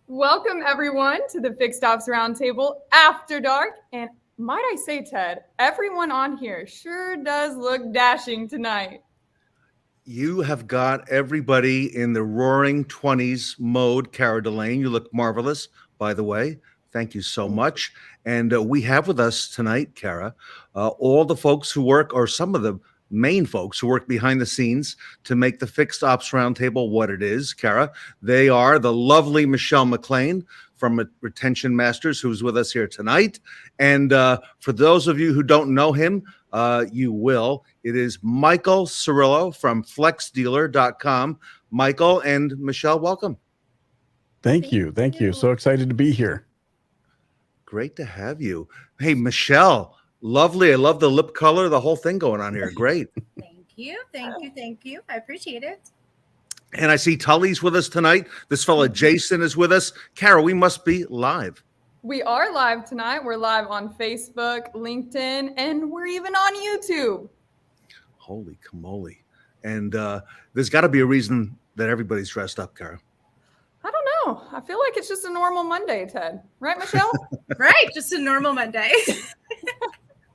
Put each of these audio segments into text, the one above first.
Welcome, everyone, to the Fixed Ops Roundtable After Dark. And might I say, Ted, everyone on here sure does look dashing tonight. You have got everybody in the roaring 20s mode, Cara Delane. You look marvelous, by the way. Thank you so much. And we have with us tonight, Cara, all the folks who work, or some of the main folks who work behind the scenes to make the Fixed Ops Roundtable what it is. Cara, they are the lovely Michelle McLain from Retention Masters, who's with us here tonight. And for those of you who don't know him, you will. It is Michael Cirillo from flexdealer.com. Michael and Michelle, welcome. Thank you. Thank you. So excited to be here. Great to have you. Hey, Michelle, lovely. I love the lip color, the whole thing going on here. Great. Thank you. Thank you. Thank you. I appreciate it. And I see Tully's with us tonight. This fella Jason is with us. Cara, we must be live. We are live tonight. We're live on Facebook, LinkedIn, and we're even on YouTube. Holy camole. And there's got to be a reason that everybody's dressed up, Cara. I don't know. I feel like it's just a normal Monday, Ted. Right, Michelle? Right. Just a normal Monday.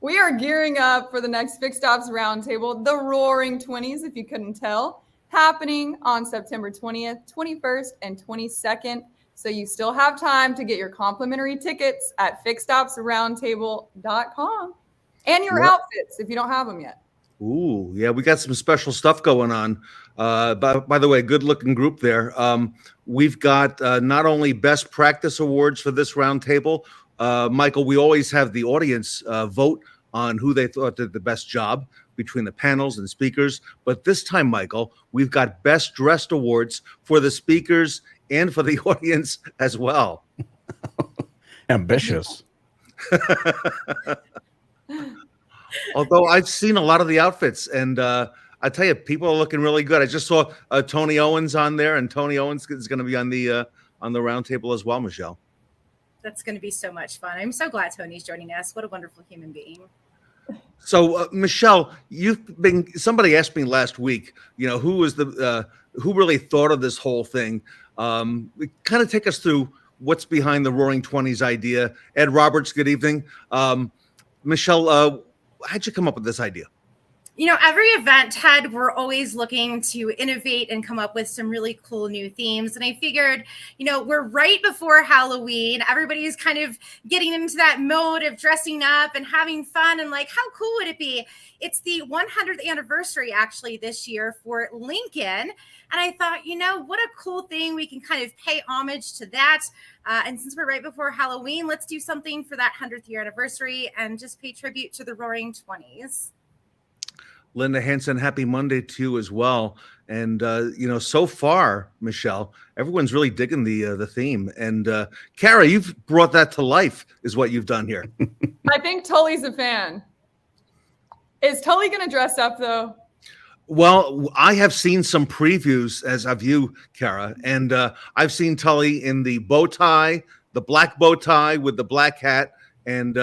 We are gearing up for the next Fixed Ops Roundtable, the Roaring 20s, if you couldn't tell, happening on September 20th, 21st, and 22nd. So you still have time to get your complimentary tickets at fixedopsroundtable.com and your outfits if you don't have them yet. Ooh, yeah, we got some special stuff going on. By the way, good looking group there. We've got not only best practice awards for this roundtable, Michael, we always have the audience vote on who they thought did the best job between the panels and speakers. But this time, Michael, we've got best dressed awards for the speakers and for the audience as well. Ambitious. Although I've seen a lot of the outfits, and I tell you, people are looking really good. I just saw Tony Owens on there, and Tony Owens is going to be on the roundtable as well, Michelle. That's going to be so much fun. I'm so glad Tony's joining us. What a wonderful human being. So, Michelle, somebody asked me last week, who was who really thought of this whole thing? Kind of take us through what's behind the Roaring 20s idea. Ed Roberts, good evening. Michelle, how'd you come up with this idea? Every event, Ted, we're always looking to innovate and come up with some really cool new themes. And I figured, we're right before Halloween. Everybody's kind of getting into that mode of dressing up and having fun. And how cool would it be? It's the 100th anniversary, actually, this year for Lincoln. And I thought, what a cool thing. We can kind of pay homage to that. And since we're right before Halloween, let's do something for that 100th year anniversary and just pay tribute to the Roaring 20s. Linda Hansen, happy Monday to you as well. And, so far, Michelle, everyone's really digging the theme. And Cara, you've brought that to life is what you've done here. I think Tully's a fan. Is Tully going to dress up, though? Well, I have seen some previews, as have you, Kara, and I've seen Tully in the bow tie, the black bow tie with the black hat, and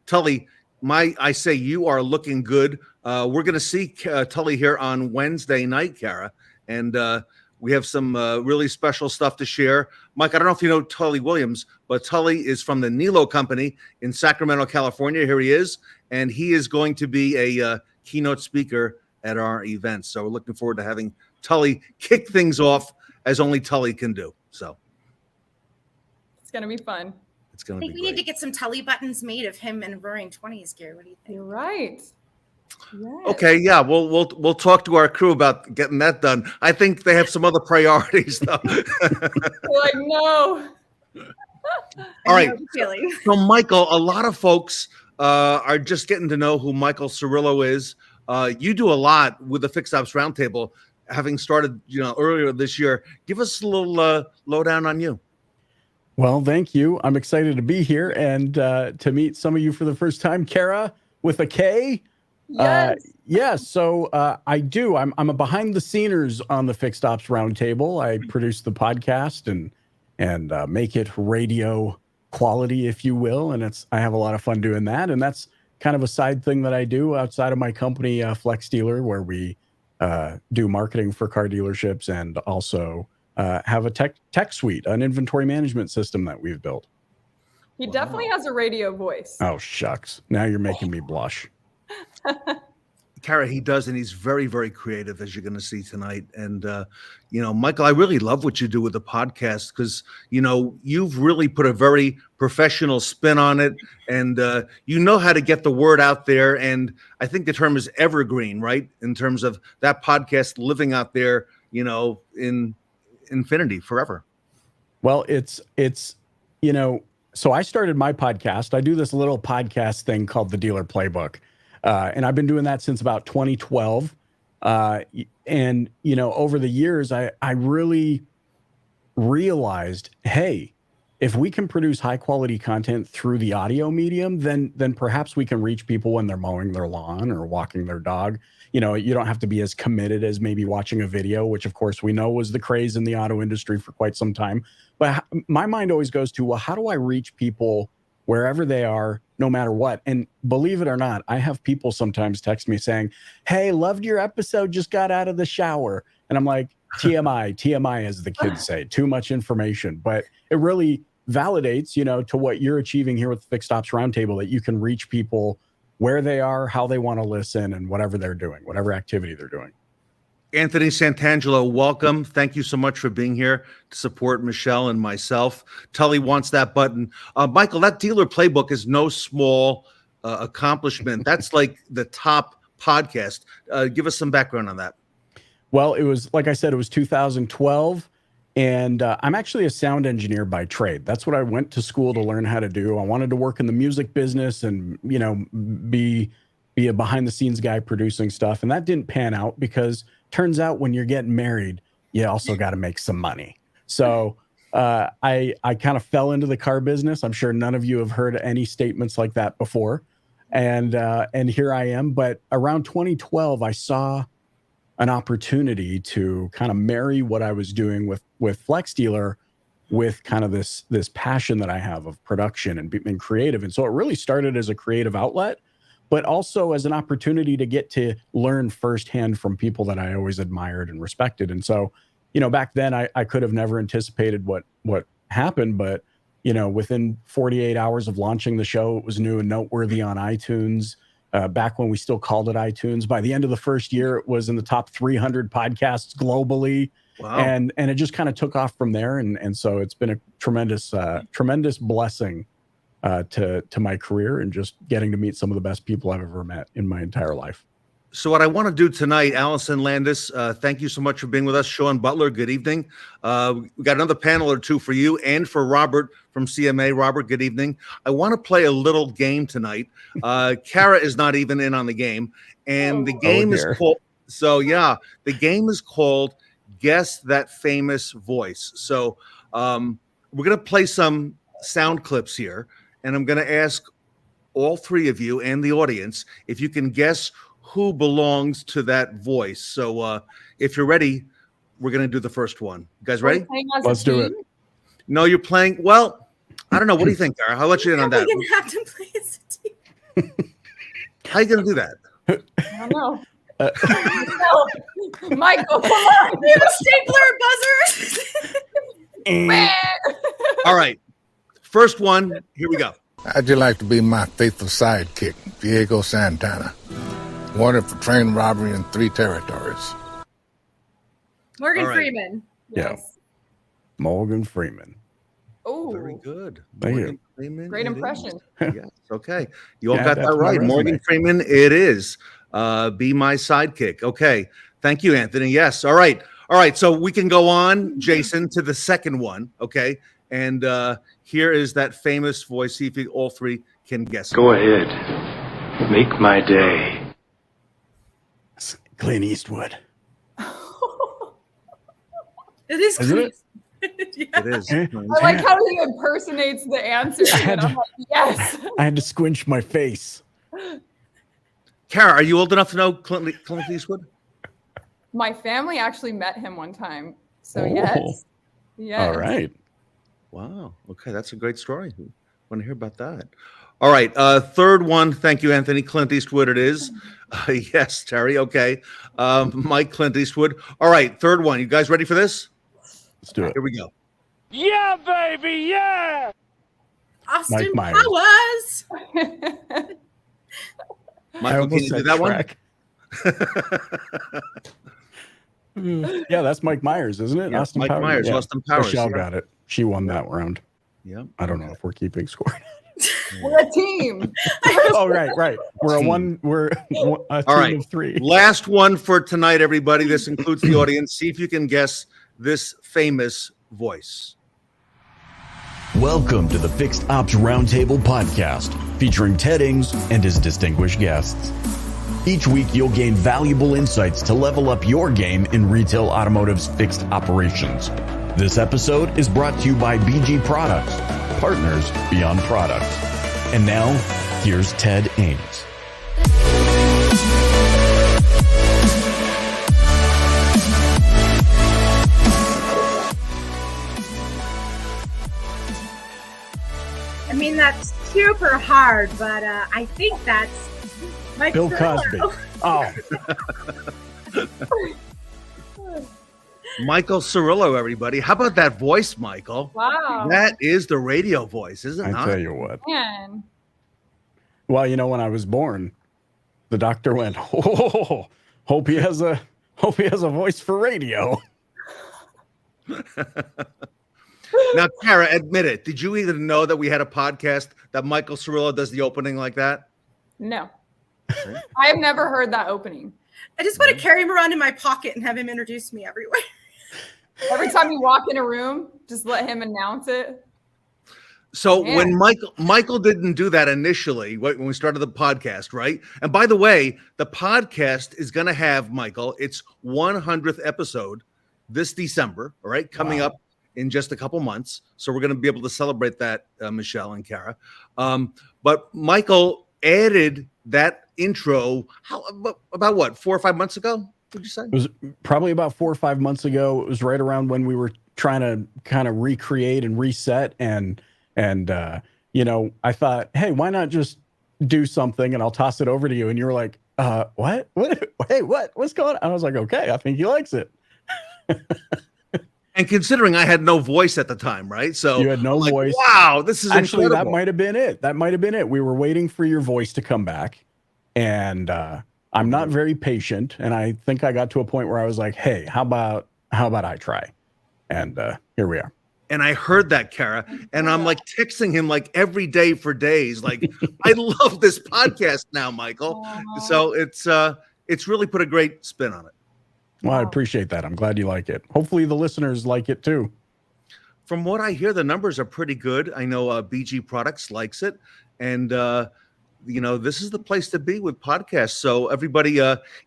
Tully, I say you are looking good. We're going to see Tully here on Wednesday night, Kara, and we have some really special stuff to share. Mike, I don't know if you know Tully Williams, but Tully is from the Nilo Company in Sacramento, California. Here he is, and he is going to be a keynote speaker at our event. So we're looking forward to having Tully kick things off as only Tully can do. So It's going to be fun. it's going I to think be we great. need to get some Tully buttons made of him in Roaring 20s gear. What do you think? You're right. Yes. Okay, yeah, we'll talk to our crew about getting that done. I think they have some other priorities though. We're like, no. All right. I know the feeling. So Michael, a lot of folks are just getting to know who Michael Cirillo is. You do a lot with the Fixed Ops Roundtable, having started, earlier this year. Give us a little lowdown on you. Well, thank you. I'm excited to be here and to meet some of you for the first time. Kara with a K. Yes. Yes. So I do. I'm a behind the sceners on the Fixed Ops Roundtable. I produce the podcast and make it radio quality, if you will. And I have a lot of fun doing that. And that's kind of a side thing that I do outside of my company, Flex Dealer, where we do marketing for car dealerships and also have a tech suite, an inventory management system that we've built. He definitely has a radio voice. Oh, shucks. Now you're making me blush. Kara, he does, and he's very, very creative, as you're going to see tonight. And, Michael, I really love what you do with the podcast because, you've really put a very professional spin on it, and you know how to get the word out there. And I think the term is evergreen, right? In terms of that podcast living out there, in infinity forever. Well, it's so I started my podcast. I do this little podcast thing called the Dealer Playbook. And I've been doing that since about 2012. And, over the years, I really realized, hey, if we can produce high quality content through the audio medium, then perhaps we can reach people when they're mowing their lawn or walking their dog. You don't have to be as committed as maybe watching a video, which of course we know was the craze in the auto industry for quite some time. But my mind always goes to, well, how do I reach people wherever they are, no matter what? And believe it or not, I have people sometimes text me saying, hey, loved your episode, just got out of the shower. And I'm like, TMI, as the kids say, too much information. But it really validates, to what you're achieving here with the Fixed Ops Roundtable, that you can reach people where they are, how they want to listen, and whatever they're doing, whatever activity they're doing. Anthony Santangelo, welcome. Thank you so much for being here to support Michelle and myself. Tully wants that button. Michael, that Dealer Playbook is no small accomplishment. That's like the top podcast. Give us some background on that. Well, it was, like I said, it was 2012. And I'm actually a sound engineer by trade. That's what I went to school to learn how to do. I wanted to work in the music business and, be a behind the scenes guy producing stuff. And that didn't pan out because turns out when you're getting married, you also got to make some money. So I kind of fell into the car business. I'm sure none of you have heard any statements like that before. And here I am. But around 2012, I saw an opportunity to kind of marry what I was doing with Flex Dealer with kind of this passion that I have of production and being creative. And so it really started as a creative outlet, but also as an opportunity to get to learn firsthand from people that I always admired and respected. And so, back then I could have never anticipated what happened, but, within 48 hours of launching the show, it was new and noteworthy on iTunes. Back when we still called it iTunes. By the end of the first year, it was in the top 300 podcasts globally. Wow. And it just kind of took off from there. And so it's been a tremendous blessing to my career and just getting to meet some of the best people I've ever met in my entire life. So what I want to do tonight, Allison Landis, thank you so much for being with us. Sean Butler, good evening. We got another panel or two for you and for Robert from CMA. Robert, good evening. I want to play a little game tonight. Kara is not even in on the game. And the game is called, the game is called Guess That Famous Voice. So we're going to play some sound clips here. And I'm going to ask all three of you and the audience if you can guess who belongs to that voice. So if you're ready, we're going to do the first one. You guys ready? Let's do it. No, you're playing. Well, I don't know. What do you think, Cara? I'll let you in on that. We're gonna have to play as a team. How are you going to do that? I don't know. Michael, come on. We have a stapler buzzer. All right. First one. Here we go. How'd you like to be my faithful sidekick, Diego Santana? Wanted for train robbery in 3 territories. Morgan All right. Freeman. Yes. Morgan Freeman. Oh, Very good. Thank you. Morgan Freeman. great it is. impression. Yes. Okay. You all Yeah, got that's that my right. resume. Morgan Freeman. It is. Be my sidekick. Okay. Thank you, Anthony. Yes. All right. All right. So we can go on, Jason, to the second one. Okay. And here is that famous voice. See if you all three can guess it. Go ahead. Make my day. Clint Eastwood. It is. Isn't it? Yeah. It is. Eh? I like how he impersonates the answer. And I'm like, yes. I had to squinch my face. Cara, are you old enough to know Clint Eastwood? My family actually met him one time. So Oh. yes. Yes. All right. Wow. Okay. That's a great story. Want to hear about that. All right. Third one. Thank you, Anthony. Clint Eastwood it is. Yes, Terry. Okay. Mike, Clint Eastwood. All right. Third one. You guys ready for this? Let's do it. Here we go. Yeah, baby, yeah! Austin Mike Myers. Powers. I Michael, can almost you do said that one? Yeah, that's Mike Myers, isn't it? Yeah, Austin Mike Powers. Myers, Yeah. Austin Powers, Michelle yeah. got it. She won that round. Yeah. I don't know if we're keeping score. We're a team. Oh, right. We're a Team. team right. of 3. Last one for tonight, everybody. This includes the audience. See if you can guess this famous voice. Welcome to the Fixed Ops Roundtable podcast, featuring Ted Ings and his distinguished guests. Each week, you'll gain valuable insights to level up your game in retail automotive's fixed operations. This episode is brought to you by BG Products, partners beyond products. And now, here's Ted Ings. I mean, that's super hard, but I think that's Mike Bill Cirillo. Cosby. Oh, Michael Cirillo, everybody. How about that voice, Michael? Wow. That is the radio voice, is it I not? tell you what. Man. Well, you know, when I was born, the doctor went, "Oh, hope he has a voice for radio." Now, Cara, admit it. Did you even know that we had a podcast that Michael Cirillo does the opening like that? No. I have never heard that opening. I just want to carry him around in my pocket and have him introduce me everywhere. Every time you walk in a room, just let him announce it. So Man. when Michael didn't do that initially when we started the podcast, right? And by the way, the podcast is going to have, Michael, its 100th episode this December, all right, coming up in just a couple months. So we're going to be able to celebrate that, Michelle and Cara. But Michael added that intro about what, 4 or 5 months ago? Would you say? It was probably about 4 or 5 months ago. It was right around when we were trying to kind of recreate and reset. And you know, I thought, hey, why not just do something and I'll toss it over to you. And you were like, what? Hey, what's going on? I was like, okay, I think he likes it. And considering I had no voice at the time, right? So You had no I'm like, voice. wow, this is Actually, incredible. that might have been it. We were waiting for your voice to come back. And I'm not very patient. And I think I got to a point where I was like, hey, how about I try? And here we are. And I heard that, Cara, and I'm like texting him like every day for days. Like, I love this podcast now, Michael. So it's really put a great spin on it. Well, I appreciate that. I'm glad you like it. Hopefully the listeners like it too. From what I hear, the numbers are pretty good. I know BG Products likes it. And, you know, this is the place to be with podcasts. So everybody,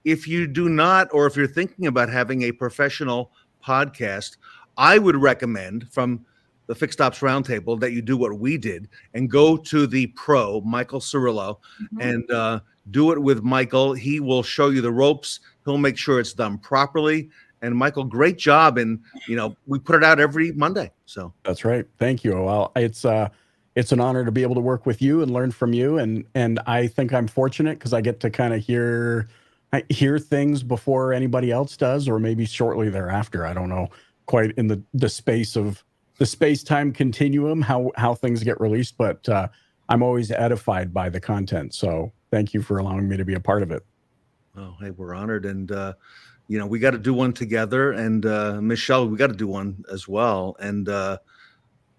if you do not, or if you're thinking about having a professional podcast, I would recommend from the Fixed Ops Roundtable that you do what we did and go to the pro, Michael Cirillo, and do it with Michael. He will show you the ropes. He'll make sure it's done properly. And Michael, great job. And, we put it out every Monday. So That's right. Thank you. Well, it's an honor to be able to work with you and learn from you. And I think I'm fortunate because I get to kind of hear things before anybody else does, or maybe shortly thereafter. I don't know quite in the space of the space-time continuum, how things get released, but I'm always edified by the content. So thank you for allowing me to be a part of it. Oh, hey, we're honored. And, we got to do one together. And Michelle, we got to do one as well. And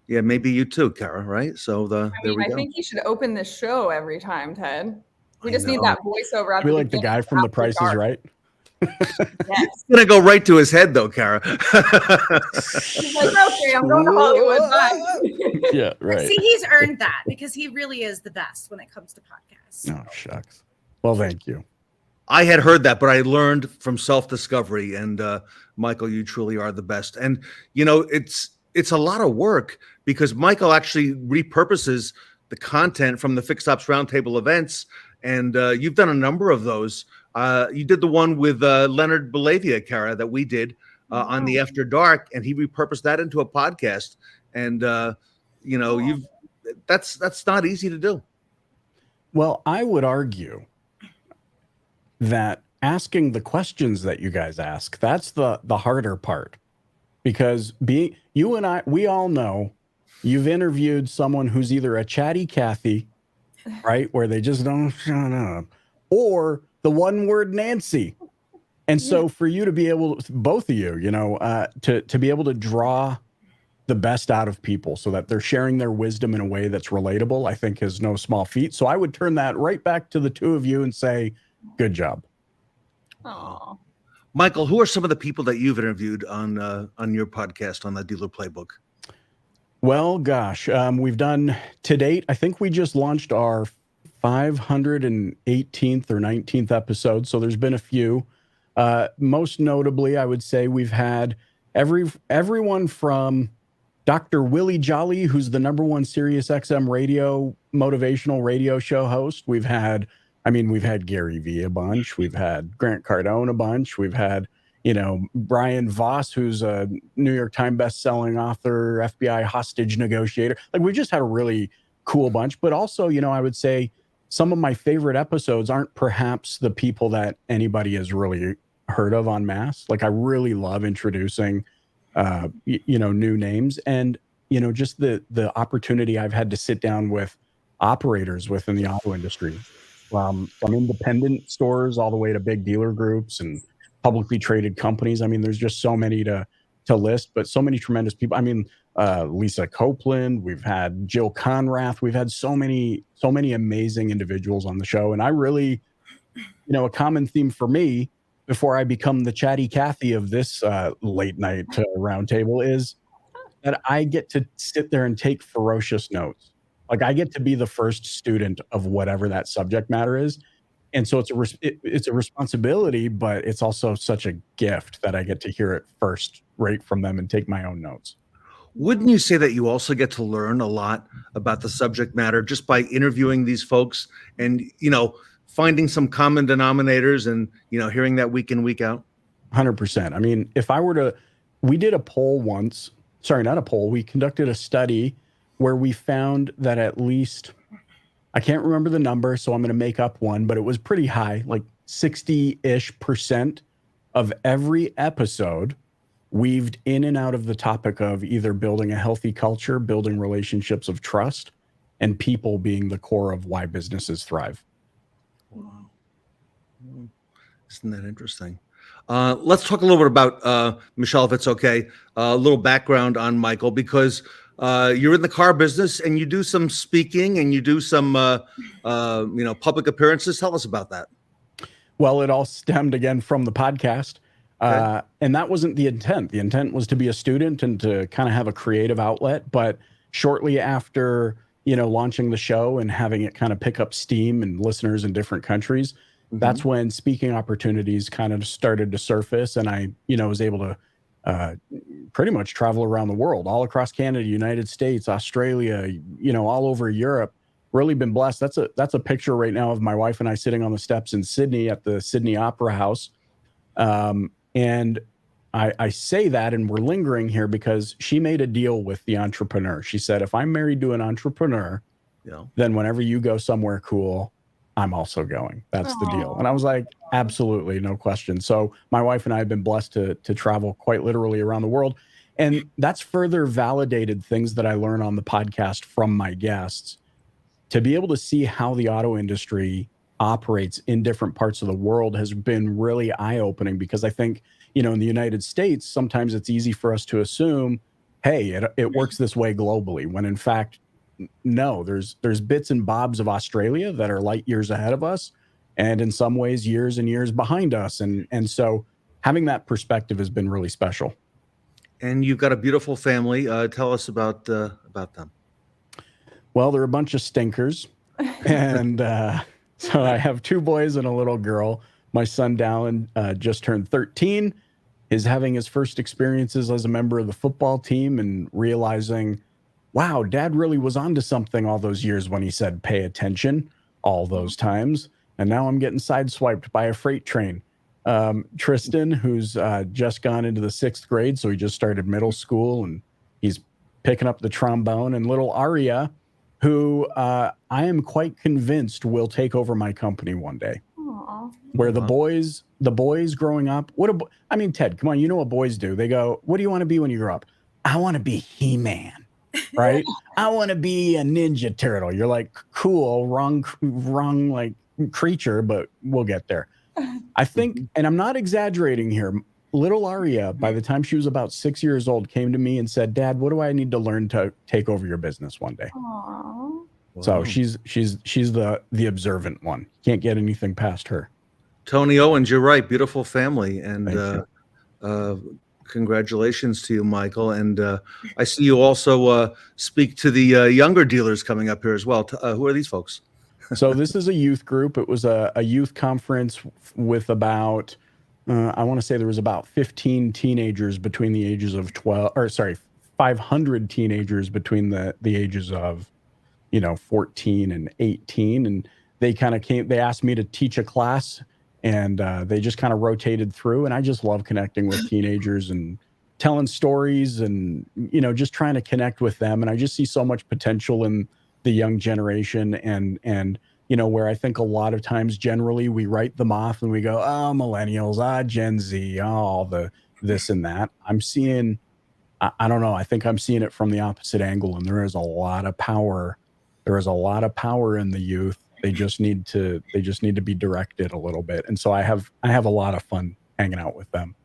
maybe you too, Kara, right? So there we go. I think you should open this show every time, Ted. We I just need know. that voiceover. I feel like the guy from The Price is Right. Yes. It's going to go right to his head, though, Kara. He's like, okay, I'm going to Hollywood. Bye. Yeah, right. See, he's earned that because he really is the best when it comes to podcasts. Oh, shucks. Well, thank you. I had heard that, but I learned from self-discovery. And Michael, you truly are the best. And, it's a lot of work because Michael actually repurposes the content from the Fixed Ops Roundtable events. And you've done a number of those. You did the one with Leonard Belavia, Kara, that we did on the After Dark, and he repurposed that into a podcast. And that's not easy to do. Well, I would argue that asking the questions that you guys ask, that's the harder part, because you and I, we all know you've interviewed someone who's either a chatty Cathy, right, where they just don't shut up, or the one word Nancy. And so for you to be able to, both of you, to be able to draw the best out of people so that they're sharing their wisdom in a way that's relatable, I think is no small feat. So I would turn that right back to the two of you and say, good job. Aww. Michael, who are some of the people that you've interviewed on your podcast on the Dealer Playbook? Well, gosh, we've done to date, I think we just launched our 518th or 19th episode. So there's been a few. Most notably, I would say we've had everyone from Dr. Willie Jolly, who's the #1 Sirius XM radio motivational radio show host. We've had Gary Vee a bunch. We've had Grant Cardone a bunch. We've had, Brian Voss, who's a New York Times best-selling author, FBI hostage negotiator. Like, we just had a really cool bunch. But also, I would say some of my favorite episodes aren't perhaps the people that anybody has really heard of en masse. Like, I really love introducing, new names, and, just the opportunity I've had to sit down with operators within the auto industry, from independent stores all the way to big dealer groups and publicly traded companies. I mean, there's just so many to list, but so many tremendous people. I mean, Lisa Copeland, we've had Jill Conrath, we've had so many amazing individuals on the show. And I really, a common theme for me before I become the chatty Cathy of this late night roundtable is that I get to sit there and take ferocious notes. Like, I get to be the first student of whatever that subject matter is. And so it's a responsibility, but it's also such a gift that I get to hear it first right from them and take my own notes. Wouldn't you say that you also get to learn a lot about the subject matter just by interviewing these folks and, finding some common denominators and, hearing that week in, week out? 100%. I mean, we did a poll once, we conducted a study where we found that at least, I can't remember the number, so I'm going to make up one, but it was pretty high, like 60-ish% of every episode weaved in and out of the topic of either building a healthy culture, building relationships of trust, and people being the core of why businesses thrive. Wow. Isn't that interesting? Let's talk a little bit about Michelle, if it's okay, a little background on Michael, because you're in the car business and you do some speaking and you do some, public appearances. Tell us about that. Well, it all stemmed again from the podcast. Okay. And that wasn't the intent. The intent was to be a student and to kind of have a creative outlet. But shortly after, launching the show and having it kind of pick up steam and listeners in different countries, that's when speaking opportunities kind of started to surface. And I, was able to pretty much travel around the world, all across Canada, United States, Australia, all over Europe, really been blessed. That's a picture right now of my wife and I sitting on the steps in Sydney at the Sydney Opera House. And I say that, and we're lingering here because she made a deal with the entrepreneur. She said, if I'm married to an entrepreneur, then whenever you go somewhere cool, I'm also going. That's the deal. And I was like, absolutely, no question. So my wife and I have been blessed to travel quite literally around the world. And that's further validated things that I learn on the podcast from my guests, to be able to see how the auto industry operates in different parts of the world has been really eye-opening, because I think, in the United States, sometimes it's easy for us to assume, hey, it works this way globally, when in fact, no, there's bits and bobs of Australia that are light years ahead of us, and in some ways years and years behind us. And so having that perspective has been really special. And you've got a beautiful family. Tell us about them. Well, they're a bunch of stinkers. And so I have 2 boys and a little girl. My son, Dallin, just turned 13, is having his first experiences as a member of the football team and realizing, wow, Dad really was onto something all those years when he said, pay attention, all those times. And now I'm getting sideswiped by a freight train. Tristan, who's just gone into the 6th grade, so he just started middle school, and he's picking up the trombone. And little Aria, who I am quite convinced will take over my company one day. Aww. Where the boys growing up, Ted, come on, you know what boys do. They go, what do you want to be when you grow up? I want to be He-Man, right? I want to be a Ninja Turtle. You're like, cool, wrong like creature, but we'll get there. I think, and I'm not exaggerating here, little Aria, by the time she was about 6 years old, came to me and said, Dad, what do I need to learn to take over your business one day? Aww. So Wow. she's the observant one. Can't get anything past her. Tony Owens, you're right. Beautiful family. And Thank congratulations to you, Michael. And I see you also speak to the younger dealers coming up here as well. Who are these folks? So this is a youth group. It was a youth conference with about, I want to say there was about 15 teenagers between the ages of 500 teenagers between the ages of, 14 and 18. And they kind of they asked me to teach a class, and they just kind of rotated through. And I just love connecting with teenagers and telling stories and, just trying to connect with them. And I just see so much potential in the young generation, and where I think a lot of times generally we write them off and we go, oh, millennials, Gen Z, all the this and that. I'm seeing, I don't know, I think I'm seeing it from the opposite angle, and there is a lot of power. There is a lot of power in the youth. They just need to be directed a little bit. And so I have a lot of fun hanging out with them.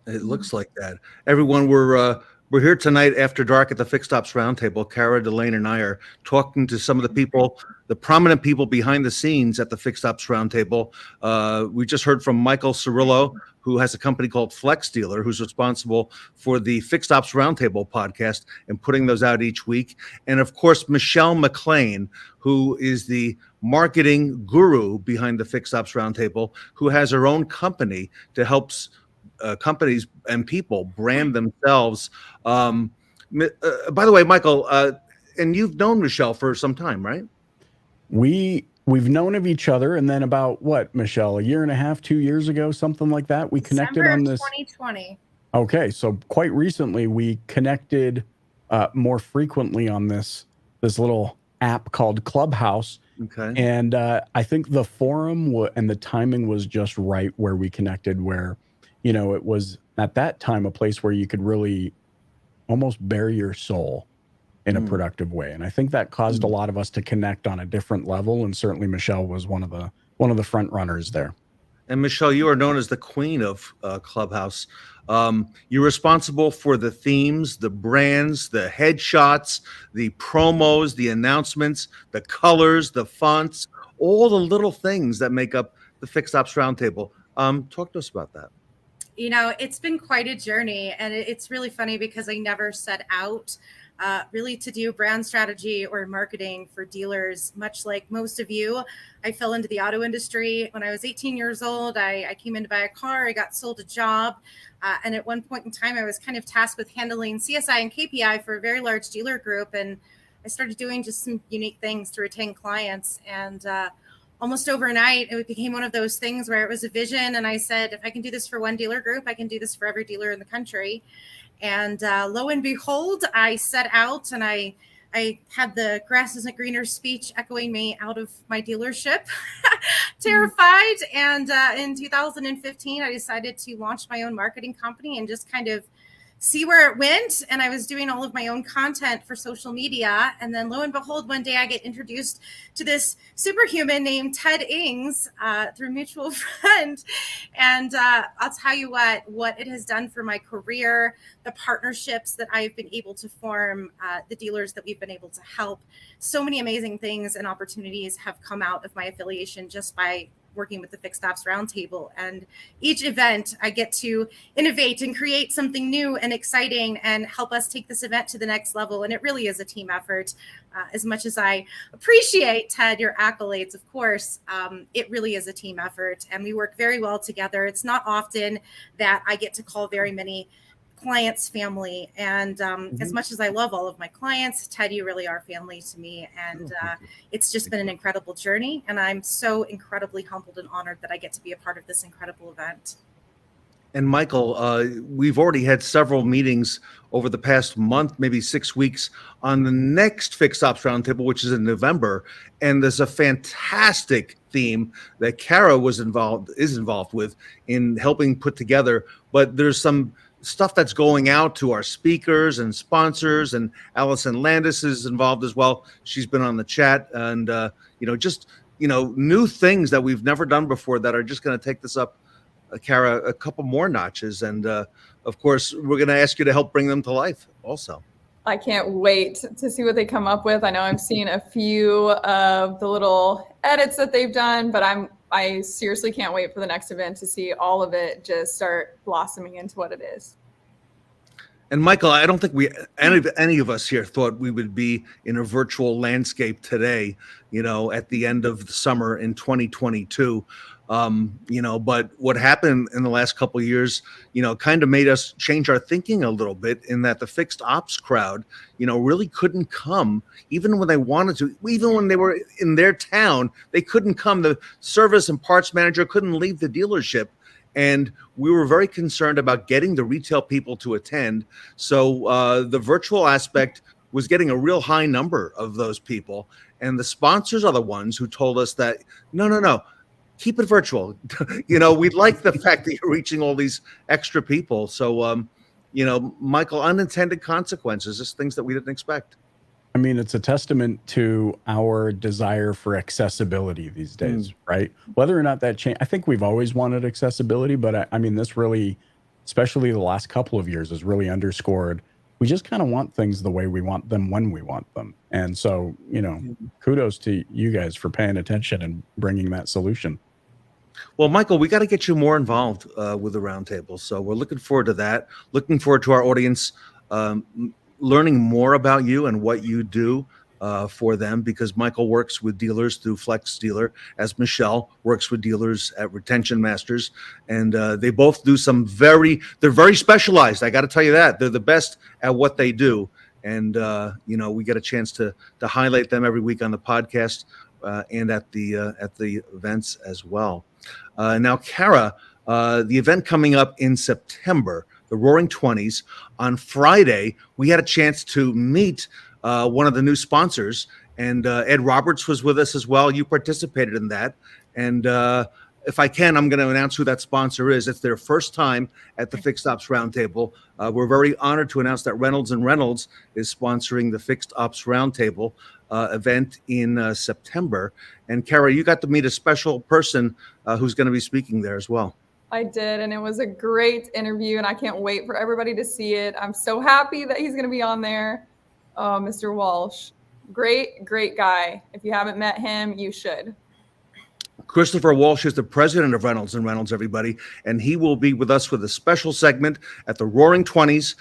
It looks like that. Everyone, we're here tonight after dark at the Fixed Ops Roundtable. Cara, Delane, and I are talking to some of the people, the prominent people behind the scenes at the Fixed Ops Roundtable. We just heard from Michael Cirillo, who has a company called Flex Dealer, who's responsible for the Fixed Ops Roundtable podcast and putting those out each week. And of course, Michelle McLain, who is the marketing guru behind the Fixed Ops Roundtable, who has her own company to help companies and people brand themselves. By the way, Michael, and you've known Michelle for some time, right? We've known of each other, and then about what, Michelle, a year and a half, 2 years ago, something like that, we connected on this. 2020. Okay, so quite recently we connected more frequently on this little app called Clubhouse. Okay. And I think the forum and the timing was just right where we connected, where it was at that time a place where you could really almost bare your soul in a productive way. And I think that caused a lot of us to connect on a different level. And certainly Michelle was one of the front runners there. And Michelle, you are known as the queen of Clubhouse. You're responsible for the themes, the brands, the headshots, the promos, the announcements, the colors, the fonts, all the little things that make up the Fixed Ops Roundtable. Talk to us about that. It's been quite a journey, and it's really funny because I never set out really to do brand strategy or marketing for dealers. Much like most of you, I fell into the auto industry when I was 18 years old. I came in to buy a car. I got sold a job. And at one point in time, I was kind of tasked with handling CSI and KPI for a very large dealer group. And I started doing just some unique things to retain clients. And almost overnight, it became one of those things where it was a vision. And I said, if I can do this for one dealer group, I can do this for every dealer in the country. And lo and behold, I set out and I had the grass isn't greener speech echoing me out of my dealership, terrified. And in 2015, I decided to launch my own marketing company and just kind of see where it went. And I was doing all of my own content for social media. And then lo and behold, one day I get introduced to this superhuman named Ted Ings through a mutual friend. And I'll tell you what it has done for my career, the partnerships that I've been able to form, the dealers that we've been able to help. So many amazing things and opportunities have come out of my affiliation just by working with the Fixed Ops Roundtable. And each event I get to innovate and create something new and exciting and help us take this event to the next level. And it really is a team effort. As much as I appreciate, Ted, your accolades, of course, it really is a team effort and we work very well together. It's not often that I get to call very many clients family. And as much as I love all of my clients, Ted, you really are family to me. And it's just been an incredible journey. And I'm so incredibly humbled and honored that I get to be a part of this incredible event. And Michael, we've already had several meetings over the past month, maybe 6 weeks, on the next Fixed Ops Roundtable, which is in November. And there's a fantastic theme that Kara is involved with in helping put together. But there's some stuff that's going out to our speakers and sponsors, and Allison Landis is involved as well. She's been on the chat, and new things that we've never done before that are just going to take this up, Kara, a couple more notches. And of course, we're going to ask you to help bring them to life also. I can't wait to see what they come up with. I know I've seen a few of the little edits that they've done, but I seriously can't wait for the next event to see all of it just start blossoming into what it is. And Michael, I don't think any of us here thought we would be in a virtual landscape today, at the end of the summer in 2022. But what happened in the last couple of years, kind of made us change our thinking a little bit, in that the fixed ops crowd, really couldn't come even when they wanted to. Even when they were in their town, they couldn't come. The service and parts manager couldn't leave the dealership. And we were very concerned about getting the retail people to attend. So the virtual aspect was getting a real high number of those people. And the sponsors are the ones who told us that, no, keep it virtual. We like the fact that you're reaching all these extra people. So, Michael, unintended consequences, just things that we didn't expect. I mean, it's a testament to our desire for accessibility these days, right? Whether or not that change, I think we've always wanted accessibility, but I mean, this really, especially the last couple of years, has really underscored we just kind of want things the way we want them when we want them. And so, kudos to you guys for paying attention and bringing that solution. Well, Michael, we got to get you more involved with the roundtable. So we're looking forward to that. Looking forward to our audience learning more about you and what you do for them, because Michael works with dealers through Flex Dealer, as Michelle works with dealers at Retention Masters. And they both do they're very specialized. I got to tell you that. They're the best at what they do. And, we get a chance to highlight them every week on the podcast and at the events as well. Now, Kara, the event coming up in September, the Roaring 20s, on Friday, we had a chance to meet one of the new sponsors, and Ed Roberts was with us as well. You participated in that. And if I can, I'm going to announce who that sponsor is. It's their first time at the Fixed Ops Roundtable. We're very honored to announce that Reynolds & Reynolds is sponsoring the Fixed Ops Roundtable event in September. And Kara, you got to meet a special person who's going to be speaking there as well. I did, and it was a great interview, and I can't wait for everybody to see it. I'm so happy that he's going to be on there. Mr. Walsh, great guy. If you haven't met him, you should. Christopher Walsh is the president of Reynolds and Reynolds, everybody, and he will be with us with a special segment at the Roaring Twenties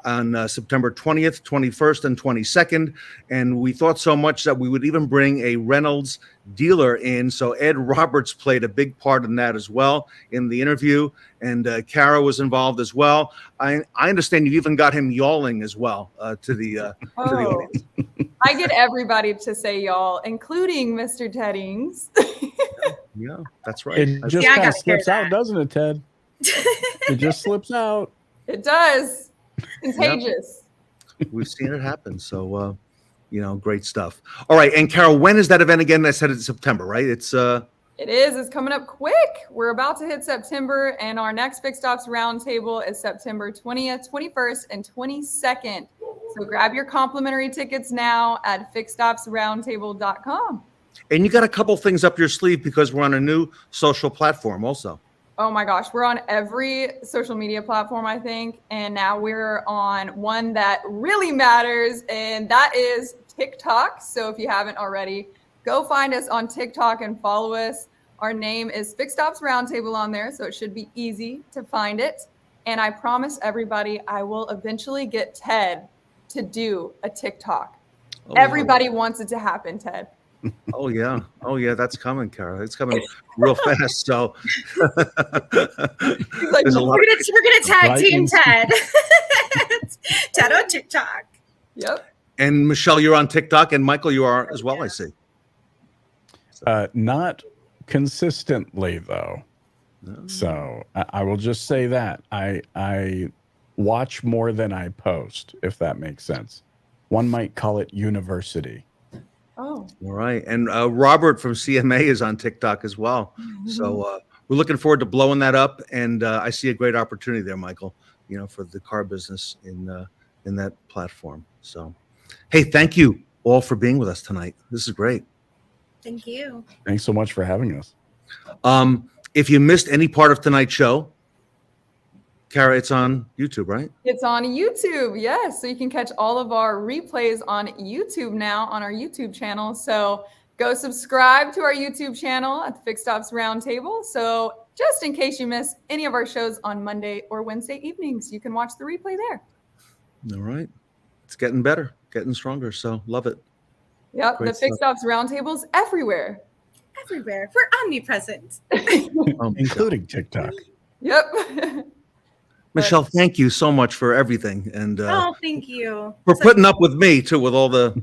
on September 20th, 21st, and 22nd. And we thought so much that we would even bring a Reynolds dealer in. So Ed Roberts played a big part in that as well in the interview, and Kara was involved as well. I understand you even got him yawling as well to the audience. I get everybody to say y'all, including Mr. Teddings. Yeah, that's right. It just kind of slips out, doesn't it, Ted? It just slips out. It does. Contagious. Yep. We've seen it happen. So, great stuff. All right. And Carol, when is that event again? I said it's September, right? It is. It's coming up quick. We're about to hit September, and our next Fixed Ops Roundtable is September 20th, 21st, and 22nd. So grab your complimentary tickets now at fixedopsroundtable.com. And you got a couple things up your sleeve because we're on a new social platform also. Oh my gosh, we're on every social media platform, I think. And now we're on one that really matters, and that is TikTok. So if you haven't already, go find us on TikTok and follow us. Our name is Fixed Ops Roundtable on there, so it should be easy to find it. And I promise everybody I will eventually get Ted to do a TikTok. Oh, Everybody wants it to happen, Ted. Oh yeah. That's coming, Kara. It's coming real fast. So He's like, there's a lot We're gonna tag team Ted. Ted on TikTok. Yep. And Michelle, you're on TikTok, and Michael, you are as well, I see. Not consistently, though. No. So I will just say that I watch more than I post, if that makes sense. One might call it university. Oh. All right. And Robert from CMA is on TikTok as well. Mm-hmm. So we're looking forward to blowing that up. And I see a great opportunity there, Michael, for the car business in that platform. So, hey, thank you all for being with us tonight. This is great. Thank you. Thanks so much for having us. If you missed any part of tonight's show, Kara, it's on YouTube, right? It's on YouTube, yes. So you can catch all of our replays on YouTube now on our YouTube channel. So go subscribe to our YouTube channel at the Fixed Ops Roundtable. So just in case you miss any of our shows on Monday or Wednesday evenings, you can watch the replay there. All right. It's getting better, getting stronger. So love it. Yep, Great the Fixed Ops Roundtable's everywhere. Everywhere. We're omnipresent. Including TikTok. Yep. Michelle, thank you so much for everything. And thank you. for putting up with me, too, with all the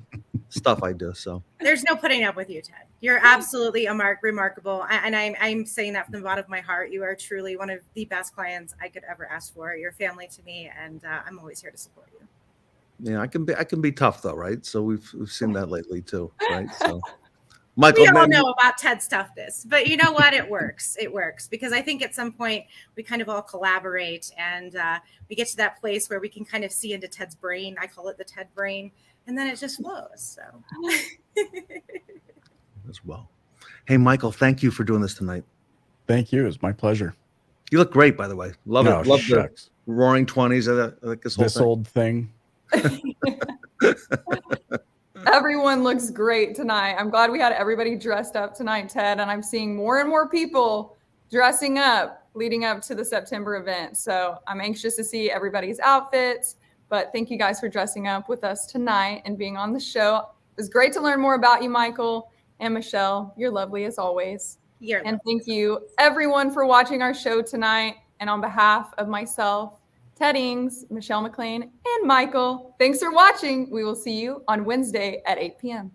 stuff I do. So there's no putting up with you, Ted. You're absolutely remarkable. And I'm saying that from the bottom of my heart. You are truly one of the best clients I could ever ask for. You're family to me, and I'm always here to support you. Yeah, I can be tough though, right? So we've seen that lately too, right? So Michael, we all know about Ted's toughness, but you know what? It works. It works because I think at some point we kind of all collaborate and we get to that place where we can kind of see into Ted's brain. I call it the Ted brain, and then it just flows. So as well. Hey, Michael, thank you for doing this tonight. Thank you. It's my pleasure. You look great, by the way. Love it. Love shucks. the Roaring Twenties. I like this whole old thing. Everyone looks great tonight. I'm glad we had everybody dressed up tonight, Ted, and I'm seeing more and more people dressing up leading up to the September event. So I'm anxious to see everybody's outfits, but thank you guys for dressing up with us tonight and being on the show. It was great to learn more about you, Michael and Michelle. You're lovely as always. And thank you everyone for watching our show tonight. And on behalf of myself, Teddings, Michelle McLain, and Michael, thanks for watching. We will see you on Wednesday at 8 p.m.